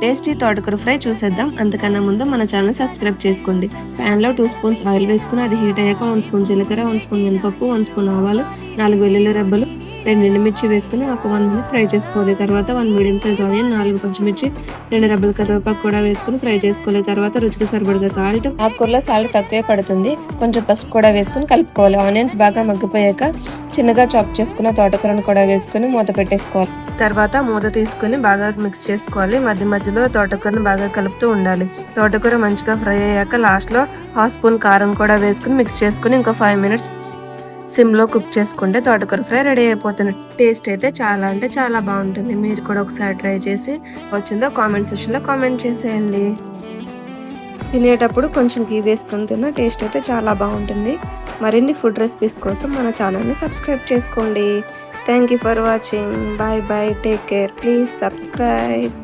Tasty తోటకూర fry చూసేద్దాం. అంతకన్నా ముందు మన ఛానల్ సబ్స్క్రైబ్ చేసుకోండి. ప్యాన్లో 2 స్పూన్స్ ఆయిల్ వేసుకుని అది హీట్ అయ్యాక 1 స్పూన్ జీలకర్ర, 1 స్పూన్ మినపప్పు, 1 స్పూన్ ఆవాలు, 4 వెల్లుల్లి రెబ్బలు, 2 ఎండుమిర్చి వేసుకుని ఒక 1 మినిట్ ఫ్రై చేసుకోవాలి. తర్వాత 1 మీడియం సైజ్ ఆనియన్, 4 పచ్చిమిర్చి, 2 రెబ్బల కరివేపాకు కూడా వేసుకుని ఫ్రై చేసుకోవాలి. తర్వాత రుచికి సరిపడగా సాల్ట్, ఆకుకూరలో సాల్ట్ తక్కువే పడుతుంది, కొంచెం పసుపు కూడా వేసుకుని కలుపుకోవాలి. ఆనియన్స్ బాగా మగ్గిపోయాక చిన్నగా చాప్ చేసుకున్న తోటకూరను కూడా వేసుకుని మూత పెట్టేసుకోవాలి. తర్వాత మూత తీసుకుని బాగా మిక్స్ చేసుకోవాలి. మధ్య మధ్యలో తోటకూరను బాగా కలుపుతూ ఉండాలి. తోటకూర మంచిగా ఫ్రై అయ్యాక లాస్ట్లో 1/2 స్పూన్ కారం కూడా వేసుకుని మిక్స్ చేసుకుని ఇంకో 5 మినిట్స్ సిమ్లో కుక్ చేసుకుంటే తోటకూర ఫ్రై రెడీ అయిపోతుంది. టేస్ట్ అయితే చాలా అంటే చాలా బాగుంటుంది. మీరు కూడా ఒకసారి ట్రై చేసి వచ్చిందో కామెంట్ సెక్షన్లో కామెంట్ చేసేయండి. తినేటప్పుడు కొంచెం గీ వేసుకొని తిన్న టేస్ట్ అయితే చాలా బాగుంటుంది. మరిన్ని ఫుడ్ రెసిపీస్ కోసం మన ఛానల్ని సబ్స్క్రైబ్ చేసుకోండి. Thank you for watching. Bye bye. Take care. Please subscribe.